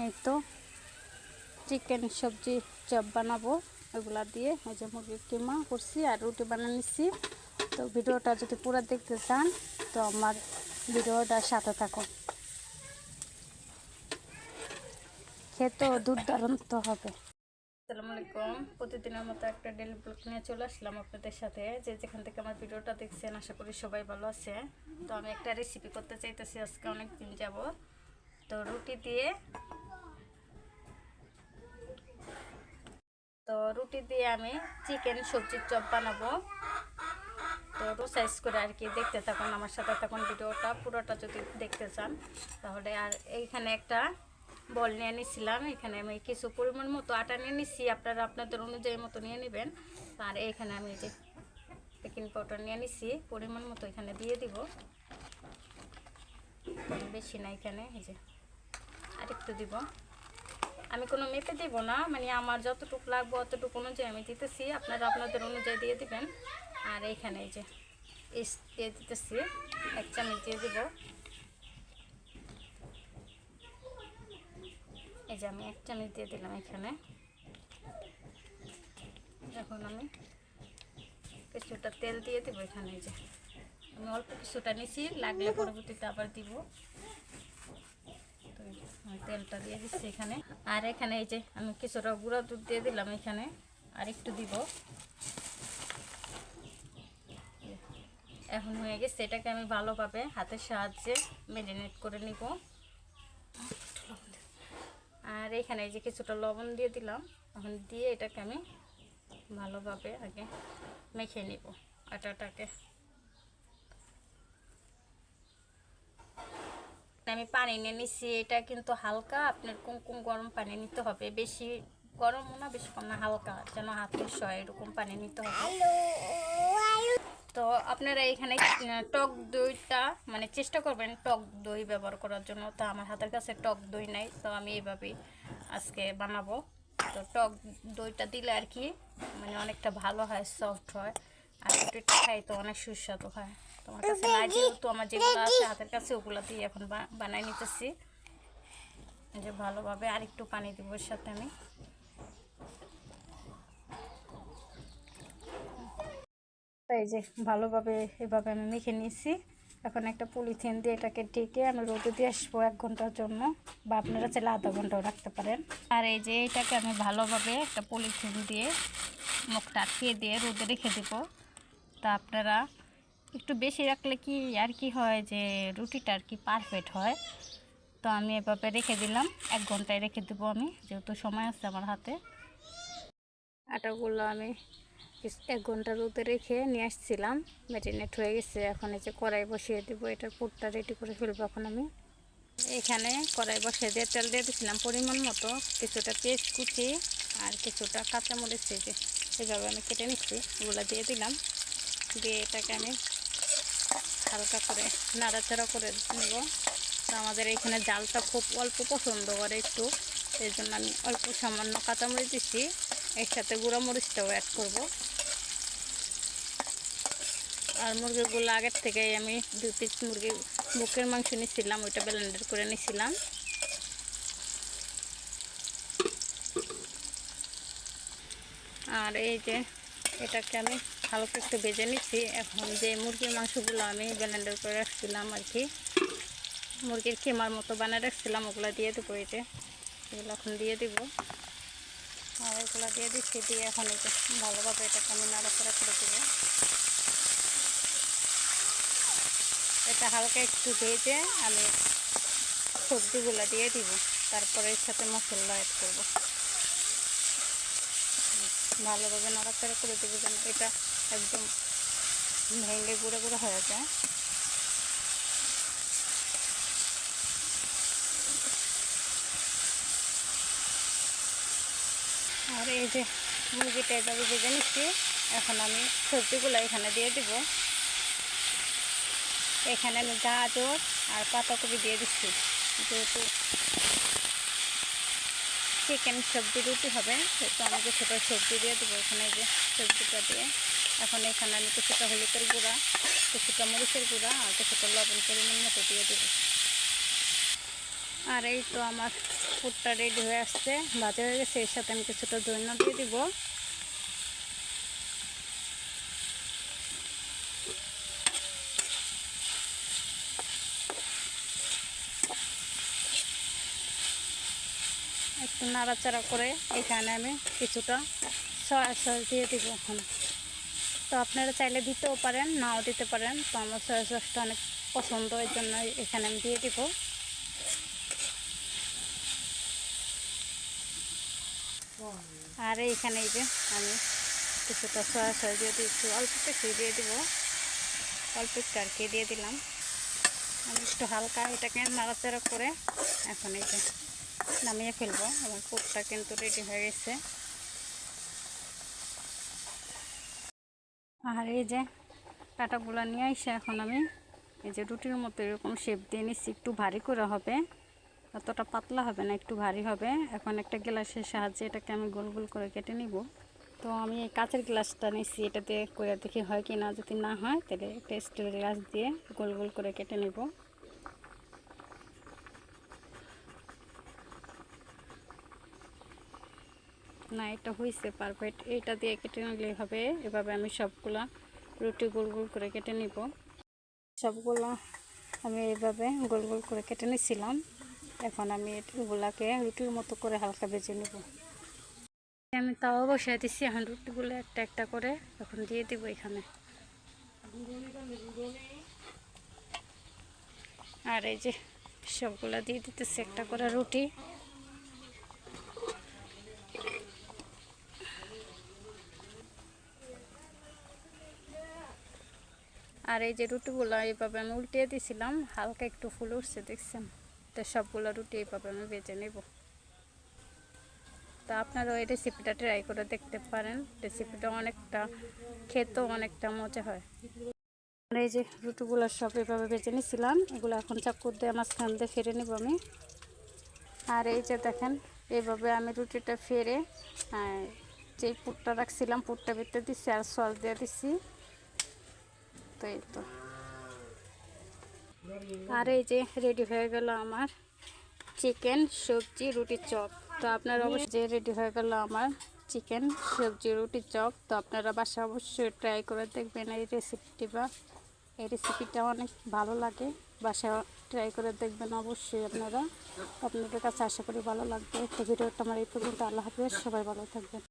এই তো চিকেন সবজি চপ বানাবো, ওগুলা দিয়ে এই যে মুরগির কিমা করছি আর রুটি বানিয়ে নিচ্ছি। তো ভিডিওটা যদি পুরো দেখতে চান তো আমার ভিডিওটার সাথে থাকুন, খেতেও দুর্দান্ত হবে। আসসালামু আলাইকুম, প্রতিদিনের মতো একটা ডেলি ব্লগ নিয়ে চলে আসলাম আপনাদের সাথে। যে যেখান থেকে আমার ভিডিওটা দেখছেন আশা করি সবাই ভালো আছে। তো আমি একটা রেসিপি করতে চাইতেছি আজকে অনেক দিন যাব। তো রুটি দিয়ে আমি চিকেন সবজির চপ বানাবো। তো সাইজ করে আর কি দেখতে থাকুন, আমার সাথে থাকুন, ভিডিওটা পুরোটা যদি দেখতে চান তাহলে। আর এইখানে একটা বল নিয়ে নিয়েছিলাম, এখানে আমি কিছু পরিমাণ মতো আটা নিয়ে নিচ্ছি, আপনারা আপনাদের অনুযায়ী মতো নিয়ে নেবেন। আর এইখানে আমি যে বেকিং পাউডার নিয়ে নিচ্ছি পরিমাণ মতো, এখানে দিয়ে দিব, বেশি না, এখানে এই যে আরেকটু দিব। আমি কোনো মেপে দিব না, মানে আমার যতটুকু লাগবে অতটুকু অনুযায়ী আমি দিতেছি, আপনারা আপনাদের অনুযায়ী দিয়ে দিবেন। আর এইখানে এই যে দিয়ে দিতেছি, 1 চামচ দিয়ে দিব। এই যে আমি 1 চামচ দিয়ে দিলাম এখানে। এখন আমি কিছুটা তেল দিয়ে দেবো এখানে। এই যে আমি অল্প কিছুটা নিছি, লাগলে পরবর্তীতে আবার দিব। তো আমি তেলটা দিয়ে দিচ্ছি এখানে। আর এখানে এই যে আমি কিছুটা গুঁড়া দুধ দিয়ে দিলাম এখানে, আর একটু দিব। এখন হয়ে গেছে, এটাকে আমি ভালোভাবে হাতের সাহায্যে ম্যারিনেট করে নিব। আর এখানে এই যে কিছুটা লবণ দিয়ে দিলাম, এখন দিয়ে এটাকে আমি ভালোভাবে আগে মেখে নিব আটাটাকে। আমি পানি নিয়ে নিচ্ছি, এটা কিন্তু হালকা, আপনার কুমকুম গরম পানি নিতে হবে, বেশি গরমও না বেশি কম না, হালকা যেন হাতে সয় এরকম পানি নিতে হবে। তো আপনারা এখানে টক দইটা মানে চেষ্টা করবেন টক দই ব্যবহার করার জন্য। তো আমার হাতের কাছে টক দই নাই, তো আমি এইভাবেই আজকে বানাবো। তো টক দইটা দিলে আর কি মানে অনেকটা ভালো হয়, সফট হয়, আর রুটিটা খাই তো অনেক সুস্বাদু হয়। তোমার কাছে না যেহেতু আমার যেগুলো আছে হাতের কাছে ওগুলো দিয়ে এখন বানাই নিতেছি। যে ভালোভাবে আর একটু পানি দিব এর সাথে আমি। এই যে ভালোভাবে এভাবে আমি মেখে নিয়েছি। এখন একটা পলিথিন দিয়ে এটাকে ঢেকে আমি রোদে দিয়ে আসবো 1 ঘন্টার জন্য, বা আপনারা চাইলে আধা ঘন্টাও রাখতে পারেন। আর এই যে এটাকে আমি ভালোভাবে একটা পলিথিন দিয়ে মুখটা আটকিয়ে দিয়ে রোদে রেখে দেব। তা আপনারা একটু বেশি রাখলে কি আর কি হয় যে রুটিটা আর কি পারফেক্ট হয়। তো আমি এভাবে রেখে দিলাম, 1 ঘন্টায় রেখে দেবো আমি, যেহেতু সময় আছে আমার হাতে। আটাগুলো আমি 1 ঘন্টা রোদে রেখে নিয়ে আসছিলাম, ম্যারিনেট হয়ে গেছে। এখন এই যে কড়াই বসিয়ে দেবো, এটার পুরটা রেডি করে ফেলবো। এখন আমি এখানে কড়াই বসিয়ে দিয়ে তেল দিয়ে দিয়েছিলাম পরিমাণ মতো, কিছুটা পেঁয়াজ কুচি আর কিছুটা কাঁচামরিচ যে এইভাবে আমি কেটে নিচ্ছি, ওগুলো দিয়ে দিলাম। দিয়ে এটাকে আমি হালকা করে নাড়াচাড়া করে নেব। তো আমাদের এখানে জালটা খুব অল্প পছন্দ করে একটু, এই জন্য আমি অল্প সামান্য কাঁচামরিচ দিচ্ছি, এর সাথে গুঁড়া মরিচটাও অ্যাড করব। আর মুরগিগুলো আগের থেকেই আমি 2 পিস মুরগি বুকের মাংস নিয়েছিলাম, ওইটা ব্লেন্ডার করে নিয়েছিলাম। আর এই যে এটাকে আমি হালকা একটু ভেজে নিচ্ছি। এখন যে মুরগির মাংসগুলো আমি ব্লেন্ডার করে রাখছিলাম আর কি, মুরগির কিমার মতো বানিয়ে রাখছিলাম, ওগুলো দিয়ে দেবো। এগুলো এখন দিয়ে দিব। আর এগুলো দিয়ে দিচ্ছি, দিয়ে এখন এই যে ভালোভাবে এটাকে আমি নাড়াচাড়া করে দেবো। এটা হালকা একটু ভেজে আমি সবজিগুলো দিয়ে দিব, তারপরে এর সাথে মশলা অ্যাড করব। ভালোভাবে নাড়াচাড়া করে দেবো যেন এটা একদম ভেঙে গুঁড়ো গুঁড়ো হয়ে যায়। আর এই যে মুরগিটা এভাবে ভেজে নিচ্ছি, এখন আমি সবজিগুলো এখানে দিয়ে দিব। এখানে আমি গাজর আর পাতাকপি দিয়ে দিচ্ছি, যেহেতু চিকেন সবজি রুটি হবে সেহেতু আমি কিছুটা সবজি দিয়ে দেবো এখানে। যে সবজিটা দিয়ে এখন এখানে আমি কিছুটা হলুদের গুঁড়া, কিছুটা মরিচের গুঁড়া আর কিছুটা লবণ পরিমাণ মতো দিয়ে দেবো। আর এই তো আমার পুরটা রেডি হয়ে আসছে, ভাজা হয়ে গেছে। এর সাথে আমি কিছুটা দইনা দিয়ে দিব। একটু নাড়াচাড়া করে এখানে আমি কিছুটা সয়া সস দিয়ে দিব এখন। তো আপনারা চাইলে দিতেও পারেন, নাও দিতে পারেন। তো আমার সয়া সসটা অনেক পছন্দ, এর জন্য এখানে আমি দিয়ে দিব। আর এইখানে এই যে আমি কিছুটা সয়া সস দিয়ে দিচ্ছি, অল্প একটু দিয়ে দিব, অল্প একটু আর কি দিয়ে দিলাম। আমি একটু হালকা এটাকে নাড়াচাড়া করে এখন এই যে নামিয়ে ফেলবো। আমার পুরটা কিন্তু রেডি হয়ে গেছে। আর এই যে কাটাগুলো নিয়ে এসে এখন আমি এই যে রুটির মতো এরকম শেপ দিয়ে নিচ্ছি। একটু ভারী করে হবে, অতটা পাতলা হবে না, একটু ভারী হবে। এখন একটা গ্লাসের সাহায্যে এটাকে আমি গোল গোল করে কেটে নিব। তো আমি এই কাঁচের গ্লাসটা নিচ্ছি, এটাতে করে দেখি হয় কি না। যদি না হয় তাহলে একটা স্টিলের গ্লাস দিয়ে গোল গোল করে কেটে নেব। না, এটা হয়েছে পারফেক্ট। এটা দিয়ে কেটে নিলেই হবে। এভাবে আমি সবগুলা রুটি গোল গোল করে কেটে নিব। সবগুলো আমি এইভাবে গোল গোল করে কেটে নিয়েছিলাম। এখন আমি এগুলাকে রুটির মতো করে হালকা ভেজে নেব। আমি তাও বসিয়ে দিচ্ছি। এখন রুটিগুলো একটা একটা করে এখন দিয়ে দিব এখানে। আর এই যে সবগুলা দিয়ে দিতেছি একটা করে রুটি। আর এই যে রুটিগুলো এইভাবে আমি উল্টিয়ে দিয়েছিলাম, হালকা একটু ফুল উঠছে দেখছেন। তো সবগুলো রুটি এইভাবে আমি ভেজে নেব। তো আপনারাও এই রেসিপিটা ট্রাই করে দেখতে পারেন। রেসিপিটা অনেকটা খেতেও অনেকটা মজা হয়। আর এই যে রুটিগুলো সব এভাবে ভেজে নিয়েছিলাম, এগুলো এখন চাকু দিয়ে মাঝখান দিয়ে ফেরে নেব আমি। আর এই যে দেখেন এইভাবে আমি রুটিটা ফেরে যে পুরটা রাখছিলাম পুরটা ভিতরে দিচ্ছি আর সস দিয়ে দিচ্ছি। তো এই তো, আর এই যে রেডি হয়ে গেল আমার চিকেন সবজি রুটি চপ। তো আপনারা অবশ্যই রেডি হয়ে গেল আমার চিকেন সবজি রুটি চপ। তো আপনারা বাসা অবশ্যই ট্রাই করে দেখবেন এই রেসিপিটা অনেক ভালো লাগে। বাসা ট্রাই করে দেখবেন অবশ্যই আপনারা। আপনাদের কাছে আশা করি ভালো লাগবে। তো ভিডিওটা আমার এই পর্যন্ত। আল্লাহ হাফেজ, সবাই ভালো থাকবেন।